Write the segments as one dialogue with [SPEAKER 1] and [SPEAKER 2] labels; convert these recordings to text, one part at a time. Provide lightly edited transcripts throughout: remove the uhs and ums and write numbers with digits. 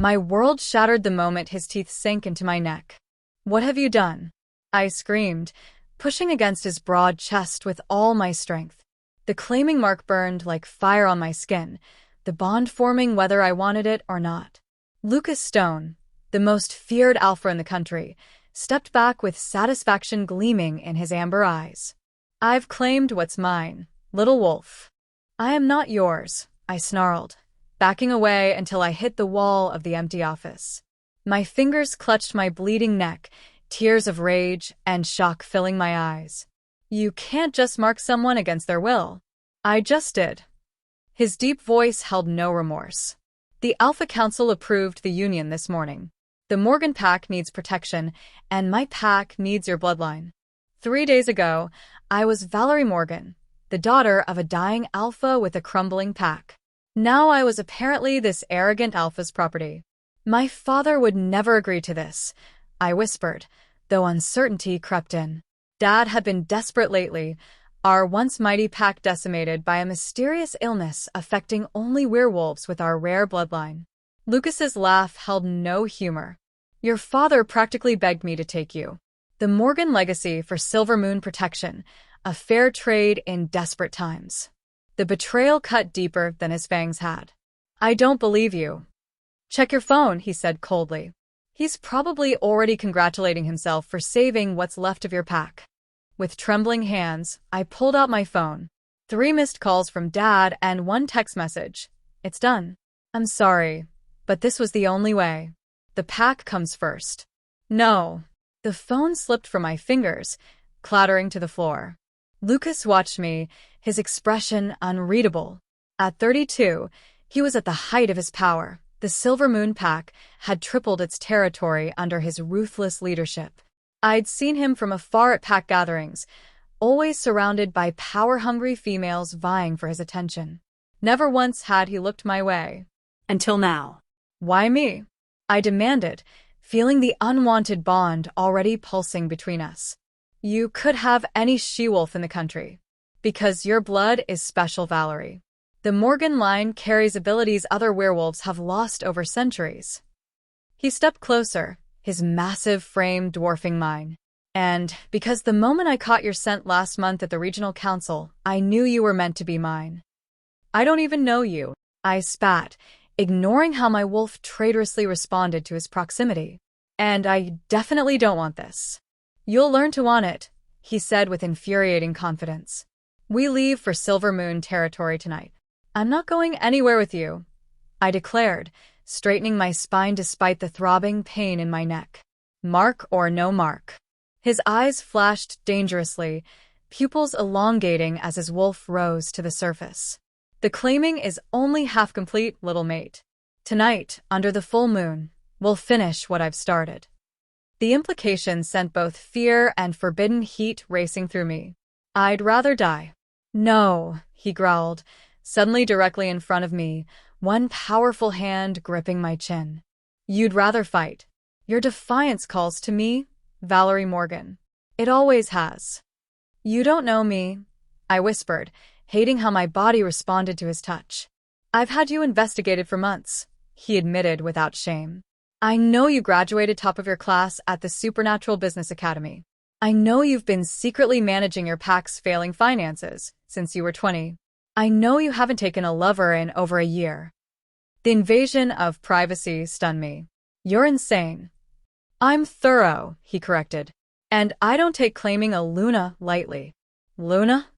[SPEAKER 1] My world shattered the moment his teeth sank into my neck. "What have you done?" I screamed, pushing against his broad chest with all my strength. The claiming mark burned like fire on my skin, the bond forming whether I wanted it or not. Lucas Stone, the most feared alpha in the country, stepped back with satisfaction gleaming in his amber eyes. "I've claimed what's mine, little wolf." "I am not yours," I snarled, backing away until I hit the wall of the empty office. My fingers clutched my bleeding neck, tears of rage and shock filling my eyes. "You can't just mark someone against their will." "I just did." His deep voice held no remorse. "The Alpha Council approved the union this morning. The Morgan pack needs protection, and my pack needs your bloodline. 3 days ago, I was Valerie Morgan, the daughter of a dying alpha with a crumbling pack. Now I was apparently this arrogant alpha's property. My father would never agree to this," I whispered, though uncertainty crept in. Dad had been desperate lately, our once mighty pack decimated by a mysterious illness affecting only werewolves with our rare bloodline. Lucas's laugh held no humor. "Your father practically begged me to take you. The Morgan legacy for Silver Moon protection, a fair trade in desperate times." The betrayal cut deeper than his fangs had. "I don't believe you." "Check your phone," he said coldly. "He's probably already congratulating himself for saving what's left of your pack." With trembling hands, I pulled out my phone. 3 missed calls from Dad and 1 text message. "It's done. I'm sorry, but this was the only way. The pack comes first." "No." The phone slipped from my fingers, clattering to the floor. Lucas watched me, his expression unreadable. At 32, he was at the height of his power. The Silver Moon pack had tripled its territory under his ruthless leadership. I'd seen him from afar at pack gatherings, always surrounded by power-hungry females vying for his attention. Never once had he looked my way.
[SPEAKER 2] Until now.
[SPEAKER 1] "Why me?" I demanded, feeling the unwanted bond already pulsing between us. "You could have any she-wolf in the country. Because your blood is special, Valerie. The Morgan line carries abilities other werewolves have lost over centuries." He stepped closer, his massive frame dwarfing mine. "And because the moment I caught your scent last month at the regional council, I knew you were meant to be mine." "I don't even know you," I spat, ignoring how my wolf traitorously responded to his proximity. "And I definitely don't want this." "You'll learn to want it," he said with infuriating confidence. "We leave for Silver Moon territory tonight." "I'm not going anywhere with you," I declared, straightening my spine despite the throbbing pain in my neck. "Mark or no mark." His eyes flashed dangerously, pupils elongating as his wolf rose to the surface. "The claiming is only half complete, little mate. Tonight, under the full moon, we'll finish what I've started." The implication sent both fear and forbidden heat racing through me. "I'd rather die." "No," he growled, suddenly directly in front of me, one powerful hand gripping my chin. "You'd rather fight. Your defiance calls to me, Valerie Morgan. It always has." "You don't know me," I whispered, hating how my body responded to his touch. "I've had you investigated for months," he admitted without shame. "I know you graduated top of your class at the Supernatural Business Academy. I know you've been secretly managing your pack's failing finances since you were 20. I know you haven't taken a lover in over a year." The invasion of privacy stunned me. "You're insane." "I'm thorough," he corrected. "And I don't take claiming a Luna lightly." "Luna?"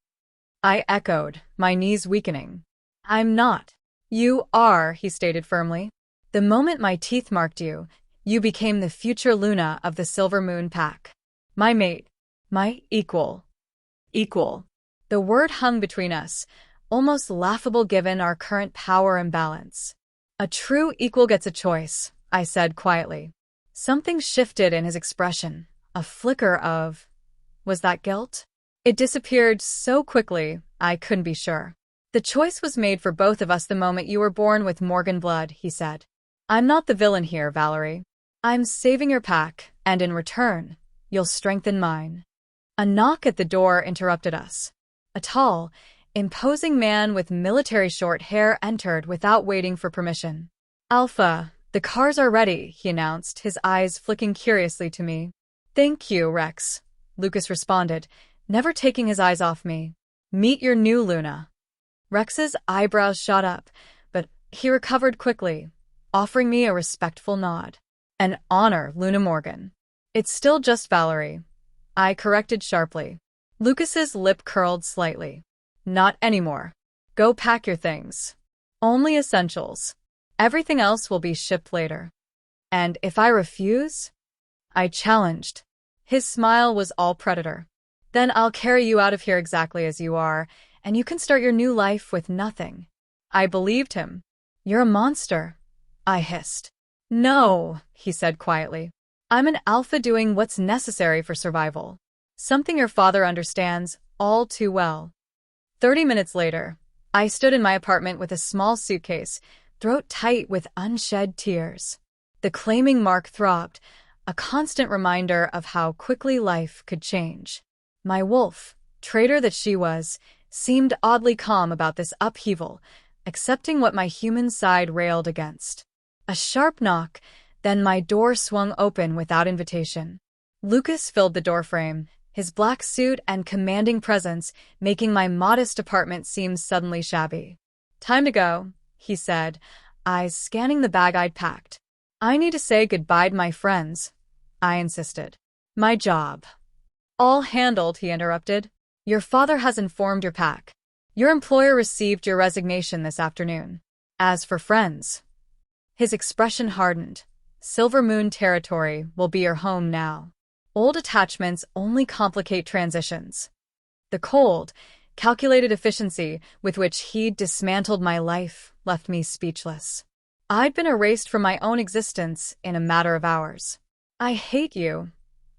[SPEAKER 1] I echoed, my knees weakening. "I'm not." "You are," he stated firmly. "The moment my teeth marked you, you became the future Luna of the Silver Moon pack. My mate. My equal." Equal. The word hung between us, almost laughable given our current power imbalance. "A true equal gets a choice," I said quietly. Something shifted in his expression, a flicker of, was that guilt? It disappeared so quickly, I couldn't be sure. "The choice was made for both of us the moment you were born with Morgan blood," he said. "I'm not the villain here, Valerie. I'm saving your pack, and in return, you'll strengthen mine." A knock at the door interrupted us. A tall, imposing man with military short hair entered without waiting for permission. "Alpha," "The cars are ready," he announced, his eyes flicking curiously to me. "Thank you, Rex," Lucas responded, never taking his eyes off me. "Meet your new Luna." Rex's eyebrows shot up, but he recovered quickly, offering me a respectful nod. "An honor, Luna Morgan." "It's still just Valerie," I corrected sharply. Lucas's lip curled slightly. "Not anymore. Go pack your things. Only essentials. Everything else will be shipped later." "And if I refuse?" I challenged. His smile was all predator. "Then I'll carry you out of here exactly as you are, and you can start your new life with nothing." I believed him. "You're a monster," I hissed. "No," he said quietly. "I'm an alpha doing what's necessary for survival. Something your father understands all too well." 30 minutes later, I stood in my apartment with a small suitcase, throat tight with unshed tears. The claiming mark throbbed, a constant reminder of how quickly life could change. My wolf, traitor that she was, seemed oddly calm about this upheaval, accepting what my human side railed against. A sharp knock, then my door swung open without invitation. Lucas filled the doorframe, his black suit and commanding presence making my modest apartment seem suddenly shabby. "Time to go," he said, eyes scanning the bag I'd packed. "I need to say goodbye to my friends," I insisted. "My job." "All handled," he interrupted. "Your father has informed your pack. Your employer received your resignation this afternoon. As for friends..." His expression hardened. "Silver Moon territory will be your home now. Old attachments only complicate transitions." The cold, calculated efficiency with which he'd dismantled my life left me speechless. I'd been erased from my own existence in a matter of hours. "I hate you,"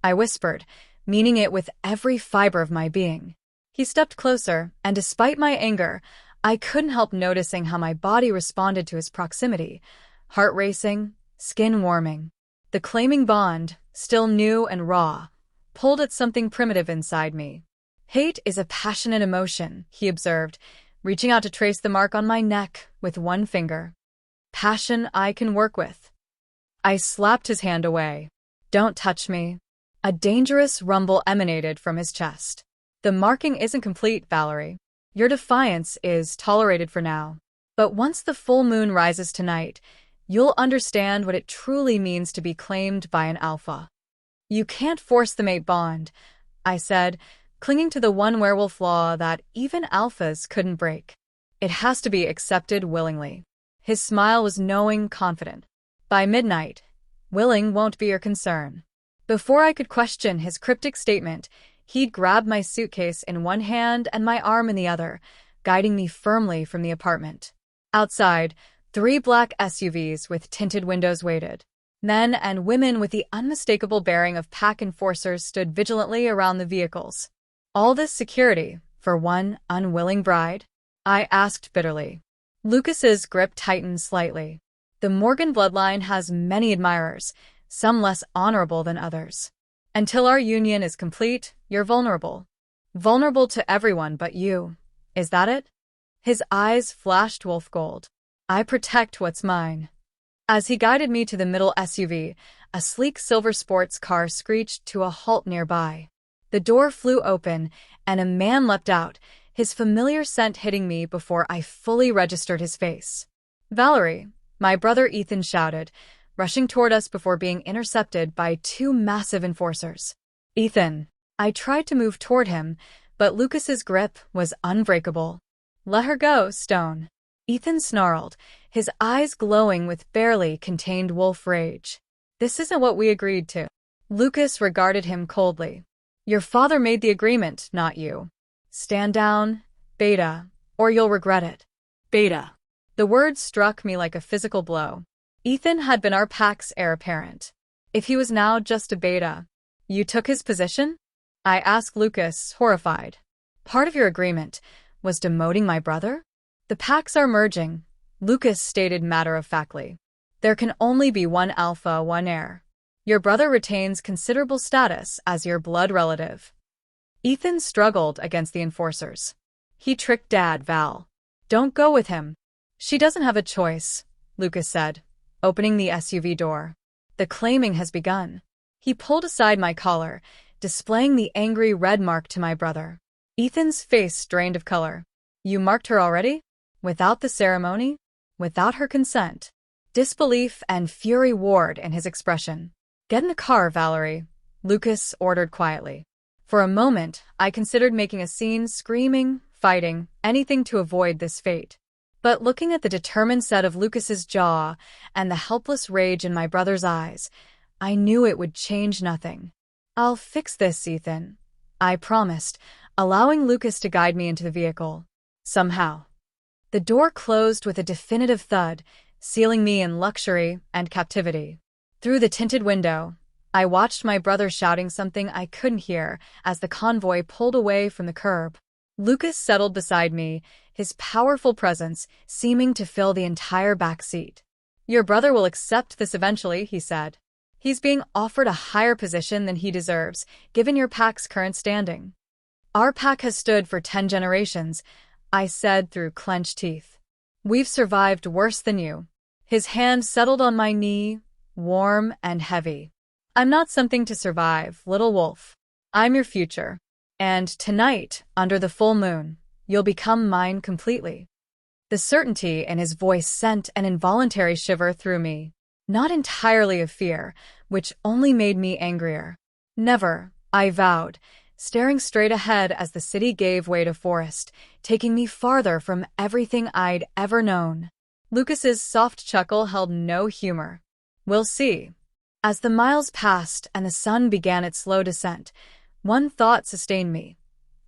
[SPEAKER 1] I whispered, meaning it with every fiber of my being. He stepped closer, and despite my anger, I couldn't help noticing how my body responded to his proximity, heart racing, skin warming. The claiming bond, still new and raw, pulled at something primitive inside me. "Hate is a passionate emotion," he observed, reaching out to trace the mark on my neck with one finger. "Passion I can work with." I slapped his hand away. "Don't touch me." A dangerous rumble emanated from his chest. "The marking isn't complete, Valerie. Your defiance is tolerated for now. But once the full moon rises tonight, you'll understand what it truly means to be claimed by an alpha." "You can't force the mate bond," I said, clinging to the one werewolf law that even alphas couldn't break. "It has to be accepted willingly." His smile was knowing, confident. "By midnight, willing won't be your concern." Before I could question his cryptic statement, he'd grabbed my suitcase in one hand and my arm in the other, guiding me firmly from the apartment. Outside, 3 black SUVs with tinted windows waited. Men and women with the unmistakable bearing of pack enforcers stood vigilantly around the vehicles. "All this security for one unwilling bride?" I asked bitterly. Lucas's grip tightened slightly. "The Morgan bloodline has many admirers, some less honorable than others. Until our union is complete, you're vulnerable. Vulnerable to everyone but you. Is that it?" His eyes flashed wolf gold. "I protect what's mine." As he guided me to the middle SUV, a sleek silver sports car screeched to a halt nearby. The door flew open, and a man leapt out, his familiar scent hitting me before I fully registered his face. "Valerie," my brother Ethan shouted, rushing toward us before being intercepted by 2 massive enforcers. "Ethan." I tried to move toward him, but Lucas's grip was unbreakable. "Let her go, Stone." Ethan snarled, his eyes glowing with barely contained wolf rage. "This isn't what we agreed to." Lucas regarded him coldly. "Your father made the agreement, not you. Stand down, Beta, or you'll regret it." Beta. The word struck me like a physical blow. Ethan had been our pack's heir apparent. If he was now just a beta, "You took his position?" I asked Lucas, horrified. "Part of your agreement was demoting my brother?" "The packs are merging," Lucas stated matter-of-factly. "There can only be one alpha, one heir. Your brother retains considerable status as your blood relative." Ethan struggled against the enforcers. "He tricked Dad, Val. Don't go with him." "She doesn't have a choice," Lucas said. opening the SUV door. The claiming has begun. He pulled aside my collar, displaying the angry red mark to my brother. Ethan's face drained of color. You marked her already? Without the ceremony? Without her consent? Disbelief and fury warred in his expression. Get in the car, Valerie, Lucas ordered quietly. For a moment, I considered making a scene, screaming, fighting, anything to avoid this fate. But looking at the determined set of Lucas's jaw and the helpless rage in my brother's eyes, I knew it would change nothing. I'll fix this, Ethan, I promised, allowing Lucas to guide me into the vehicle. Somehow. The door closed with a definitive thud, sealing me in luxury and captivity. Through the tinted window, I watched my brother shouting something I couldn't hear as the convoy pulled away from the curb. Lucas settled beside me, his powerful presence seeming to fill the entire back seat. Your brother will accept this eventually, he said. He's being offered a higher position than he deserves, given your pack's current standing. Our pack has stood for 10 generations, I said through clenched teeth. We've survived worse than you. His hand settled on my knee, warm and heavy. I'm not something to survive, little wolf. I'm your future. And tonight, under the full moon, you'll become mine completely. The certainty in his voice sent an involuntary shiver through me, not entirely of fear, which only made me angrier. Never, I vowed, staring straight ahead as the city gave way to forest, taking me farther from everything I'd ever known. Lucas's soft chuckle held no humor. We'll see. As the miles passed and the sun began its slow descent, one thought sustained me.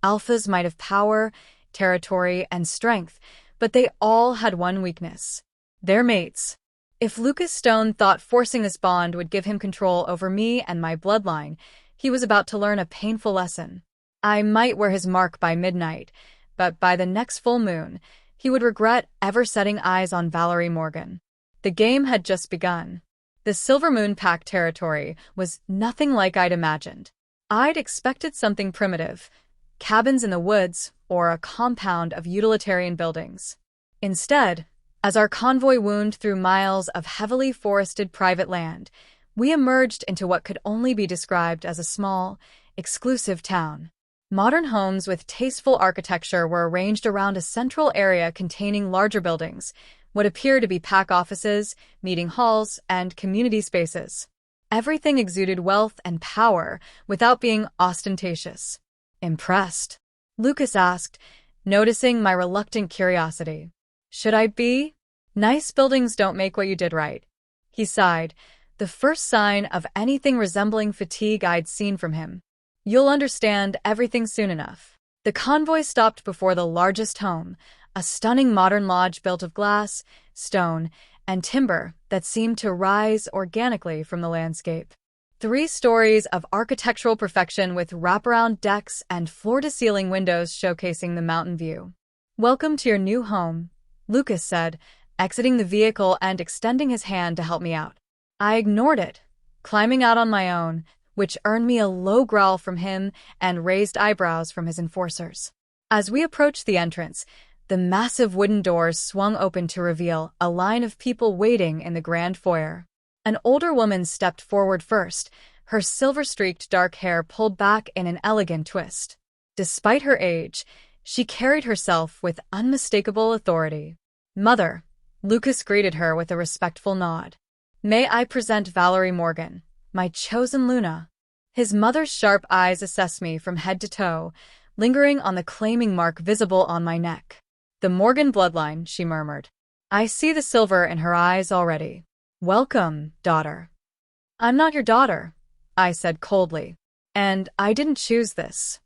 [SPEAKER 1] Alphas might have power, territory, and strength, but they all had one weakness. Their mates. If Lucas Stone thought forcing this bond would give him control over me and my bloodline, he was about to learn a painful lesson. I might wear his mark by midnight, but by the next full moon, he would regret ever setting eyes on Valerie Morgan. The game had just begun. The Silver Moon Pact territory was nothing like I'd imagined. I'd expected something primitive, cabins in the woods or a compound of utilitarian buildings. Instead, as our convoy wound through miles of heavily forested private land, we emerged into what could only be described as a small, exclusive town. Modern homes with tasteful architecture were arranged around a central area containing larger buildings, what appeared to be pack offices, meeting halls, and community spaces. Everything exuded wealth and power without being ostentatious. Impressed? Lucas asked, noticing my reluctant curiosity. Should I be? Nice buildings don't make what you did right. He sighed, the first sign of anything resembling fatigue I'd seen from him. You'll understand everything soon enough. The convoy stopped before the largest home, a stunning modern lodge built of glass, stone, and timber that seemed to rise organically from the landscape. 3 stories of architectural perfection with wraparound decks and floor-to-ceiling windows showcasing the mountain view. Welcome to your new home, Lucas said, exiting the vehicle and extending his hand to help me out. I ignored it, climbing out on my own, which earned me a low growl from him and raised eyebrows from his enforcers. As we approached the entrance, the massive wooden doors swung open to reveal a line of people waiting in the grand foyer. An older woman stepped forward first, her silver-streaked dark hair pulled back in an elegant twist. Despite her age, she carried herself with unmistakable authority. Mother, Lucas greeted her with a respectful nod. May I present Valerie Morgan, my chosen Luna? His mother's sharp eyes assessed me from head to toe, lingering on the claiming mark visible on my neck. The Morgan bloodline, she murmured. I see the silver in her eyes already. Welcome, daughter. I'm not your daughter, I said coldly. And I didn't choose this.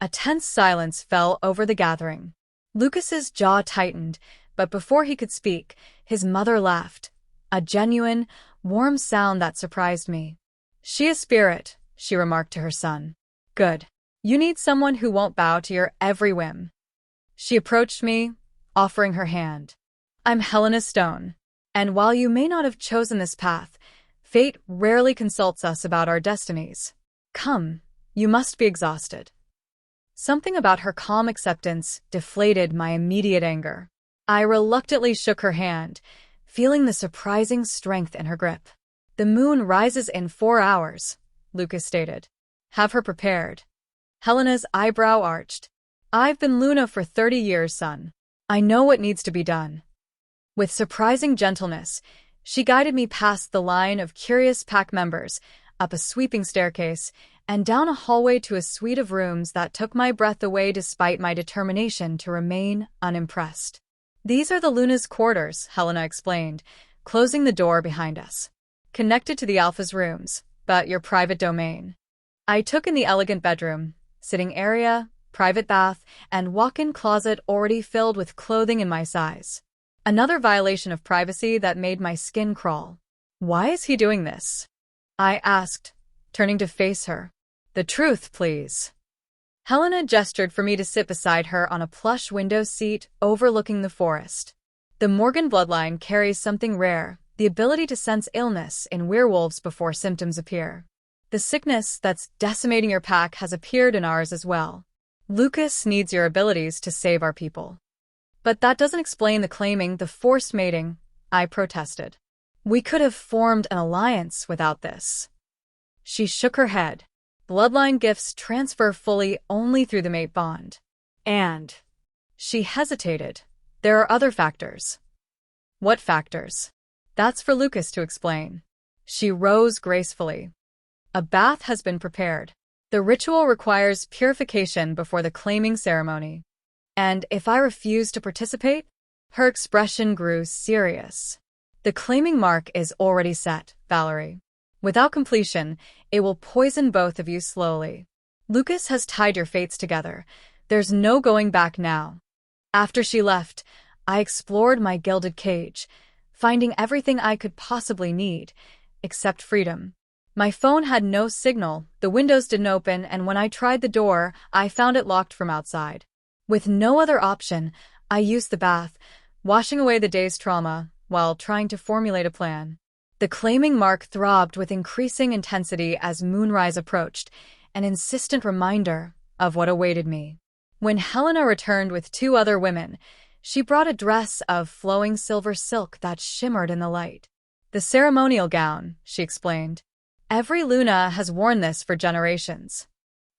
[SPEAKER 1] A tense silence fell over the gathering. Lucas's jaw tightened, but before he could speak, his mother laughed. A genuine, warm sound that surprised me. She a spirit, she remarked to her son. Good. You need someone who won't bow to your every whim. She approached me, offering her hand. I'm Helena Stone, and while you may not have chosen this path, fate rarely consults us about our destinies. Come, you must be exhausted. Something about her calm acceptance deflated my immediate anger. I reluctantly shook her hand, feeling the surprising strength in her grip. "The moon rises in 4 hours," Lucas stated. "Have her prepared." Helena's eyebrow arched. "I've been Luna for 30 years, son. I know what needs to be done." With surprising gentleness, she guided me past the line of curious pack members, up a sweeping staircase, and down a hallway to a suite of rooms that took my breath away despite my determination to remain unimpressed. "These are the Luna's quarters," Helena explained, closing the door behind us. "Connected to the Alpha's rooms, but your private domain." I took in the elegant bedroom, sitting area, private bath, and walk-in closet already filled with clothing in my size. Another violation of privacy that made my skin crawl. "Why is he doing this?" I asked, turning to face her. "The truth, please." Helena gestured for me to sit beside her on a plush window seat overlooking the forest. The Morgan bloodline carries something rare, the ability to sense illness in werewolves before symptoms appear. The sickness that's decimating your pack has appeared in ours as well. Lucas needs your abilities to save our people. "But that doesn't explain the claiming the forced mating," I protested. "We could have formed an alliance without this." She shook her head. "Bloodline gifts transfer fully only through the mate bond. And..." She hesitated. "There are other factors." "What factors?" "That's for Lucas to explain." She rose gracefully. "A bath has been prepared. The ritual requires purification before the claiming ceremony. And if I refuse to participate?" Her expression grew serious. "The claiming mark is already set, Valerie. Without completion, it will poison both of you slowly. Lucas has tied your fates together. There's no going back now." After she left, I explored my gilded cage, finding everything I could possibly need, except freedom. My phone had no signal, the windows didn't open, and when I tried the door, I found it locked from outside. With no other option, I used the bath, washing away the day's trauma, while trying to formulate a plan. The claiming mark throbbed with increasing intensity as moonrise approached, an insistent reminder of what awaited me. When Helena returned with 2 other women, she brought a dress of flowing silver silk that shimmered in the light. "The ceremonial gown," she explained. "Every Luna has worn this for generations.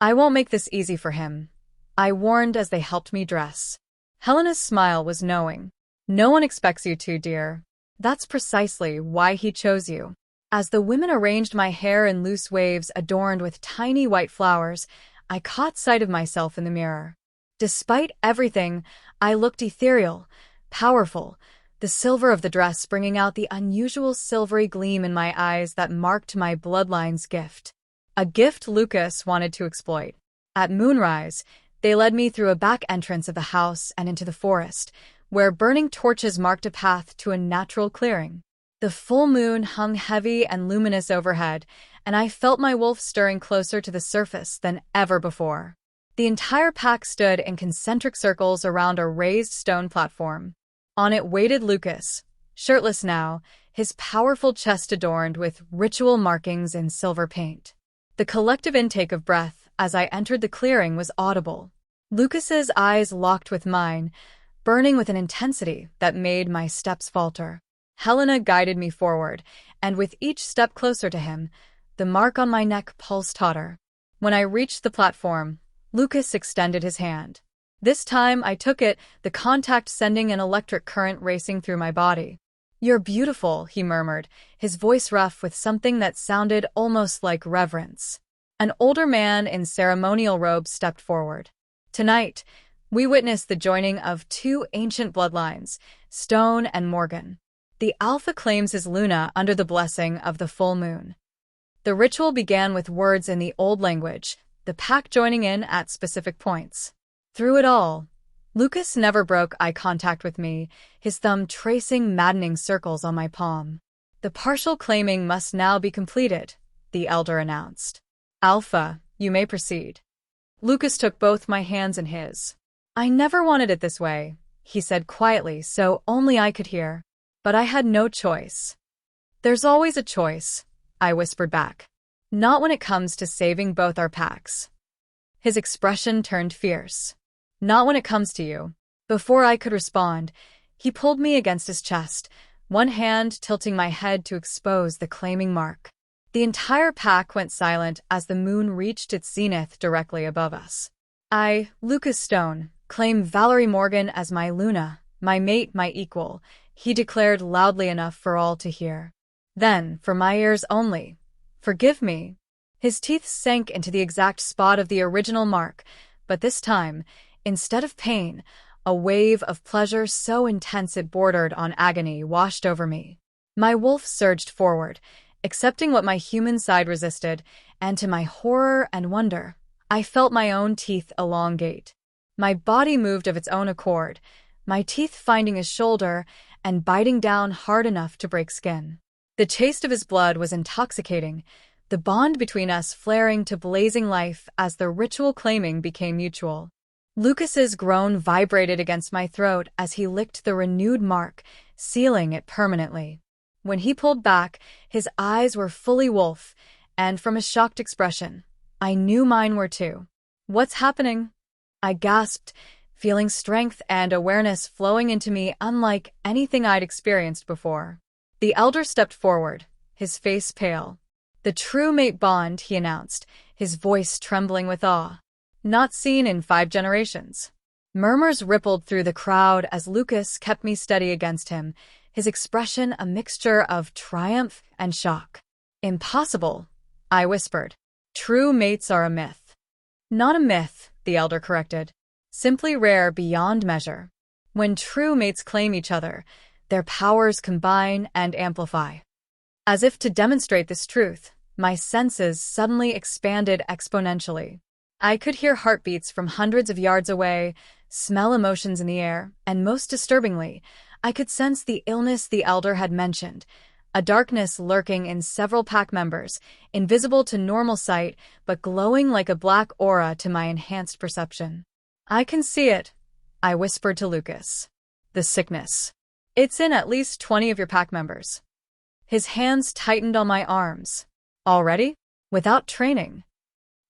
[SPEAKER 1] I won't make this easy for him," I warned as they helped me dress. Helena's smile was knowing. "No one expects you to, dear. That's precisely why he chose you." As the women arranged my hair in loose waves adorned with tiny white flowers, I caught sight of myself in the mirror. Despite everything, I looked ethereal, powerful, the silver of the dress bringing out the unusual silvery gleam in my eyes that marked my bloodline's gift. A gift Lucas wanted to exploit. At moonrise, they led me through a back entrance of the house and into the forest, where burning torches marked a path to a natural clearing. The full moon hung heavy and luminous overhead, and I felt my wolf stirring closer to the surface than ever before. The entire pack stood in concentric circles around a raised stone platform. On it waited Lucas, shirtless now, his powerful chest adorned with ritual markings in silver paint. The collective intake of breath as I entered the clearing was audible. Lucas's eyes locked with mine, burning with an intensity that made my steps falter. Helena guided me forward, and with each step closer to him, the mark on my neck pulsed hotter. When I reached the platform, Lucas extended his hand. This time I took it, the contact sending an electric current racing through my body. "You're beautiful," he murmured, his voice rough with something that sounded almost like reverence. An older man in ceremonial robes stepped forward. "Tonight, we witnessed the joining of 2 ancient bloodlines, Stone and Morgan. The Alpha claims his Luna under the blessing of the full moon." The ritual began with words in the old language, the pack joining in at specific points. Through it all, Lucas never broke eye contact with me, his thumb tracing maddening circles on my palm. "The partial claiming must now be completed," the elder announced. "Alpha, you may proceed." Lucas took both my hands in his. "I never wanted it this way," he said quietly so only I could hear. "But I had no choice." "There's always a choice," I whispered back. "Not when it comes to saving both our packs." His expression turned fierce. "Not when it comes to you." Before I could respond, he pulled me against his chest, one hand tilting my head to expose the claiming mark. The entire pack went silent as the moon reached its zenith directly above us. I, Lucas Stone, claim Valerie Morgan as my Luna, my mate, my equal, he declared loudly enough for all to hear. Then, for my ears only, forgive me. His teeth sank into the exact spot of the original mark, but this time, instead of pain, a wave of pleasure so intense it bordered on agony washed over me. My wolf surged forward, accepting what my human side resisted, and to my horror and wonder, I felt my own teeth elongate. My body moved of its own accord, my teeth finding his shoulder and biting down hard enough to break skin. The taste of his blood was intoxicating, the bond between us flaring to blazing life as the ritual claiming became mutual. Lucas's groan vibrated against my throat as he licked the renewed mark, sealing it permanently. When he pulled back, his eyes were fully wolf, and from his shocked expression, I knew mine were too. What's happening? I gasped, feeling strength and awareness flowing into me unlike anything I'd experienced before. The elder stepped forward, his face pale. The true mate bond, he announced, his voice trembling with awe. Not seen in 5 generations. Murmurs rippled through the crowd as Lucas kept me steady against him, his expression a mixture of triumph and shock. Impossible, I whispered. True mates are a myth. Not a myth, the elder corrected. Simply rare beyond measure. When true mates claim each other, their powers combine and amplify. As if to demonstrate this truth, my senses suddenly expanded exponentially. I could hear heartbeats from hundreds of yards away, smell emotions in the air, and most disturbingly, I could sense the illness the elder had mentioned, a darkness lurking in several pack members, invisible to normal sight but glowing like a black aura to my enhanced perception. I can see it, I whispered to Lucas. The sickness. It's in at least 20 of your pack members. His hands tightened on my arms. Already? Without training.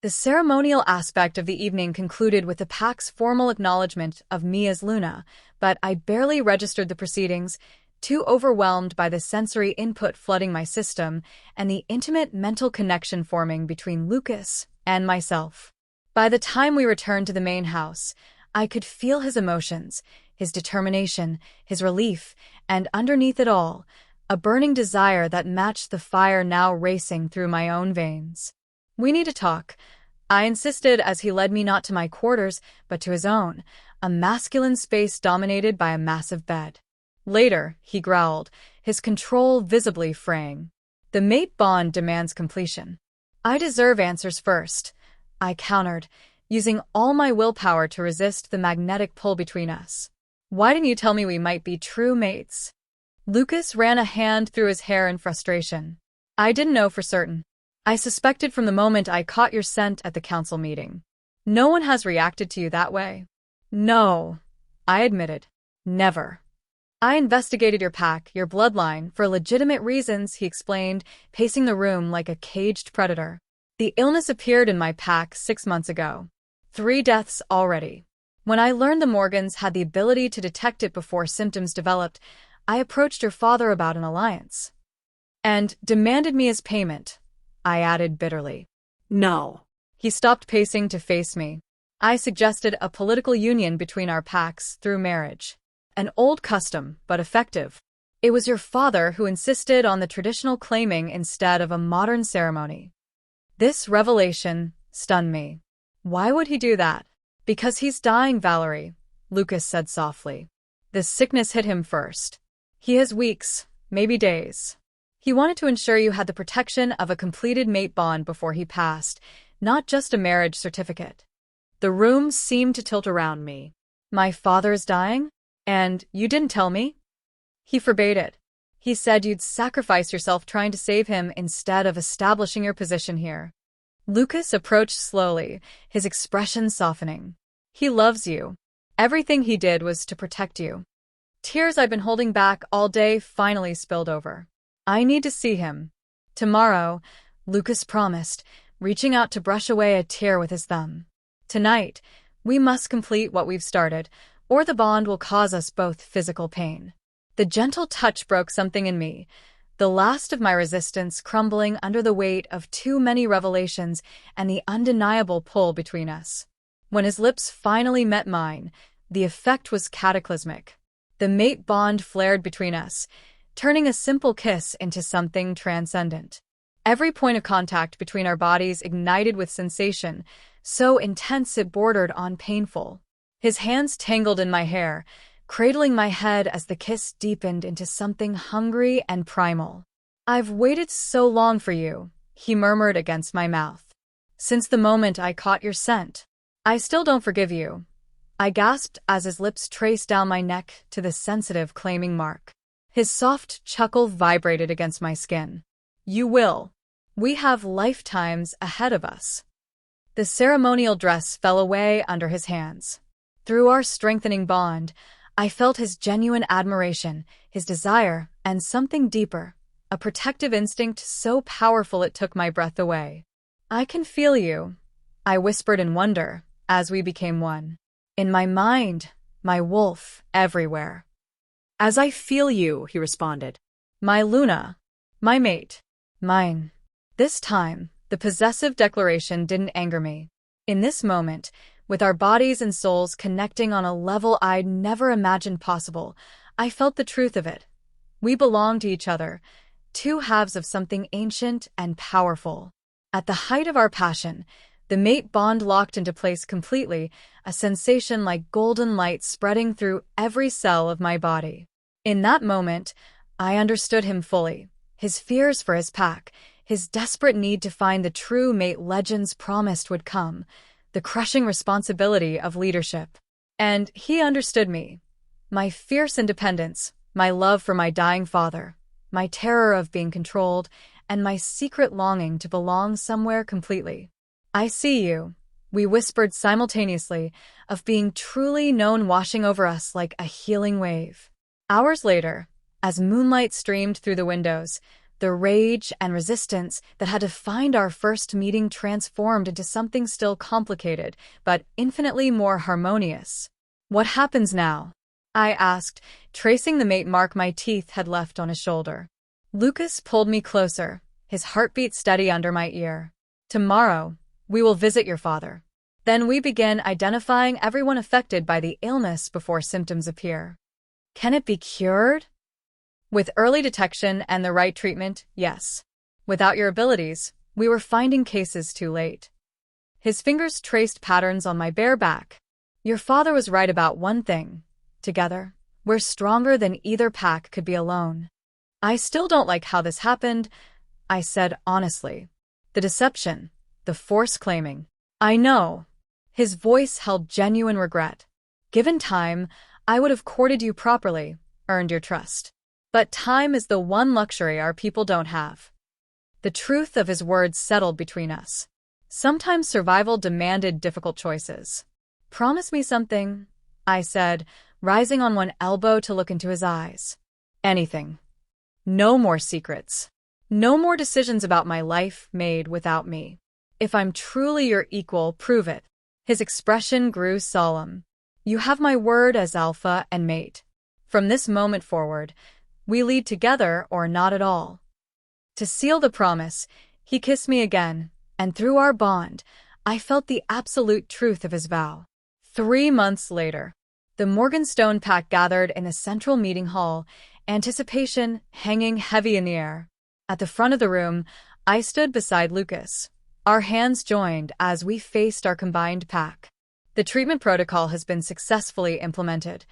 [SPEAKER 1] The ceremonial aspect of the evening concluded with the pack's formal acknowledgement of me as Luna, but I barely registered the proceedings, too overwhelmed by the sensory input flooding my system and the intimate mental connection forming between Lucas and myself. By the time we returned to the main house, I could feel his emotions, his determination, his relief, and underneath it all, a burning desire that matched the fire now racing through my own veins. We need to talk, I insisted as he led me not to my quarters, but to his own, a masculine space dominated by a massive bed. Later, he growled, his control visibly fraying. The mate bond demands completion. I deserve answers first, I countered, using all my willpower to resist the magnetic pull between us. Why didn't you tell me we might be true mates? Lucas ran a hand through his hair in frustration. I didn't know for certain. I suspected from the moment I caught your scent at the council meeting. No one has reacted to you that way. No, I admitted. Never. I investigated your pack, your bloodline, for legitimate reasons, he explained, pacing the room like a caged predator. The illness appeared in my pack 6 months ago. 3 deaths already. When I learned the Morgans had the ability to detect it before symptoms developed, I approached your father about an alliance. And demanded me as payment, I added bitterly.
[SPEAKER 2] No.
[SPEAKER 1] He stopped pacing to face me. I suggested a political union between our packs through marriage. An old custom, but effective. It was your father who insisted on the traditional claiming instead of a modern ceremony. This revelation stunned me. Why would he do that? Because he's dying, Valerie, Lucas said softly. The sickness hit him first. He has weeks, maybe days. He wanted to ensure you had the protection of a completed mate bond before he passed, not just a marriage certificate. The room seemed to tilt around me. My father is dying? And you didn't tell me? He forbade it. He said you'd sacrifice yourself trying to save him instead of establishing your position here. Lucas approached slowly, his expression softening. He loves you. Everything he did was to protect you. Tears I'd been holding back all day finally spilled over. I need to see him. Tomorrow, Lucas promised, reaching out to brush away a tear with his thumb. Tonight, we must complete what we've started, or the bond will cause us both physical pain. The gentle touch broke something in me, the last of my resistance crumbling under the weight of too many revelations and the undeniable pull between us. When his lips finally met mine, the effect was cataclysmic. The mate bond flared between us, turning a simple kiss into something transcendent. Every point of contact between our bodies ignited with sensation, so intense it bordered on painful. His hands tangled in my hair, cradling my head as the kiss deepened into something hungry and primal. "I've waited so long for you," he murmured against my mouth. "Since the moment I caught your scent. I still don't forgive you," I gasped as his lips traced down my neck to the sensitive claiming mark. His soft chuckle vibrated against my skin. "You will. We have lifetimes ahead of us." The ceremonial dress fell away under his hands. Through our strengthening bond, I felt his genuine admiration, his desire, and something deeper, a protective instinct so powerful it took my breath away. "I can feel you," I whispered in wonder as we became one. "In my mind, my wolf, everywhere."
[SPEAKER 2] "As I feel you," he responded.
[SPEAKER 1] "My Luna. My mate. Mine." This time, the possessive declaration didn't anger me. In this moment, with our bodies and souls connecting on a level I'd never imagined possible, I felt the truth of it. We belonged to each other, two halves of something ancient and powerful. At the height of our passion, the mate bond locked into place completely, a sensation like golden light spreading through every cell of my body. In that moment, I understood him fully, his fears for his pack, his desperate need to find the true mate legends promised would come, the crushing responsibility of leadership. And he understood me. My fierce independence, my love for my dying father, my terror of being controlled, and my secret longing to belong somewhere completely. "I see you," we whispered simultaneously, of being truly known washing over us like a healing wave. Hours later, as moonlight streamed through the windows, the rage and resistance that had defined our first meeting transformed into something still complicated, but infinitely more harmonious. "What happens now?" I asked, tracing the mate mark my teeth had left on his shoulder. Lucas pulled me closer, his heartbeat steady under my ear. "Tomorrow, we will visit your father. Then we begin identifying everyone affected by the illness before symptoms appear." "Can it be cured?" "With early detection and the right treatment, yes. Without your abilities, we were finding cases too late." His fingers traced patterns on my bare back. "Your father was right about one thing. Together, we're stronger than either pack could be alone." "I still don't like how this happened," I said honestly. "The deception, the force claiming." "I know." His voice held genuine regret. "Given time, I would have courted you properly, earned your trust. But time is the one luxury our people don't have." The truth of his words settled between us. Sometimes survival demanded difficult choices. "Promise me something," I said, rising on one elbow to look into his eyes. "Anything. No more secrets. No more decisions about my life made without me. If I'm truly your equal, prove it." His expression grew solemn. "You have my word as alpha and mate. From this moment forward, we lead together or not at all." To seal the promise, he kissed me again, and through our bond, I felt the absolute truth of his vow. 3 months later, the Morganstone pack gathered in the central meeting hall, anticipation hanging heavy in the air. At the front of the room, I stood beside Lucas, our hands joined as we faced our combined pack. "The treatment protocol has been successfully implemented,"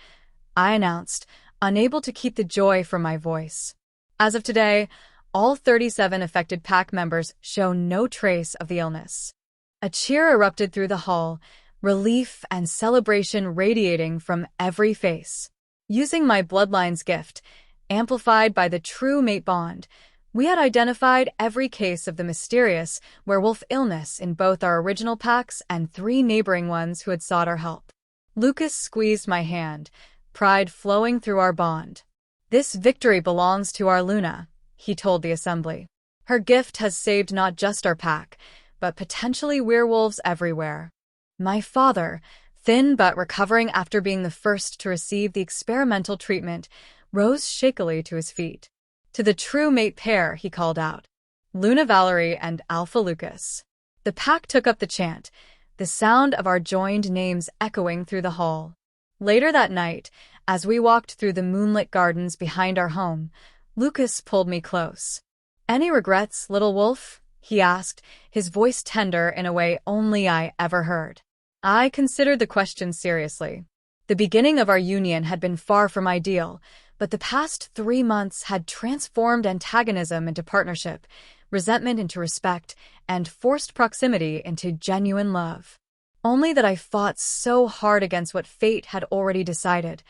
[SPEAKER 1] I announced, unable to keep the joy from my voice. "As of today, all 37 affected pack members show no trace of the illness." A cheer erupted through the hall, relief and celebration radiating from every face. Using my bloodline's gift, amplified by the true mate bond, we had identified every case of the mysterious werewolf illness in both our original packs and 3 neighboring ones who had sought our help. Lucas squeezed my hand, pride flowing through our bond. "This victory belongs to our Luna," he told the assembly. "Her gift has saved not just our pack, but potentially werewolves everywhere." My father, thin but recovering after being the first to receive the experimental treatment, rose shakily to his feet. To the true mate pair, he called out. Luna Valerie and Alpha Lucas. The pack took up the chant, the sound of our joined names echoing through the hall. Later that night, as we walked through the moonlit gardens behind our home, Lucas pulled me close. Any regrets, little wolf? He asked, his voice tender in a way only I ever heard. I considered the question seriously. The beginning of our union had been far from ideal, but the past 3 months had transformed antagonism into partnership, resentment into respect, and forced proximity into genuine love. Only that I fought so hard against what fate had already decided,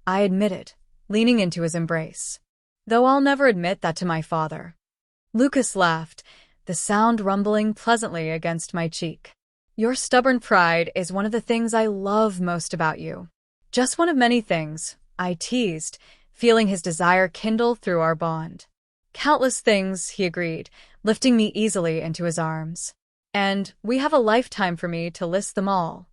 [SPEAKER 1] I admitted, leaning into his embrace. Though I'll never admit that to my father. Lucas laughed, the sound rumbling pleasantly against my cheek. Your stubborn pride is one of the things I love most about you. Just one of many things, I teased, feeling his desire kindle through our bond. Countless things, he agreed, lifting me easily into his arms. And we have a lifetime for me to list them all.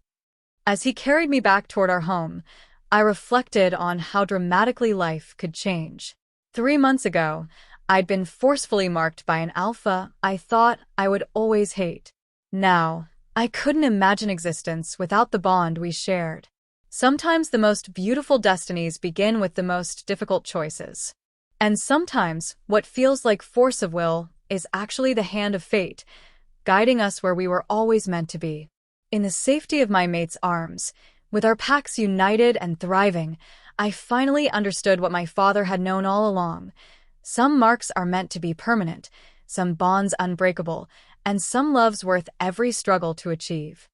[SPEAKER 1] As he carried me back toward our home, I reflected on how dramatically life could change. 3 months ago, I'd been forcefully marked by an alpha I thought I would always hate. Now, I couldn't imagine existence without the bond we shared. Sometimes the most beautiful destinies begin with the most difficult choices. And sometimes what feels like force of will is actually the hand of fate, guiding us where we were always meant to be. In the safety of my mate's arms, with our packs united and thriving, I finally understood what my father had known all along. Some marks are meant to be permanent, some bonds unbreakable, and some loves worth every struggle to achieve.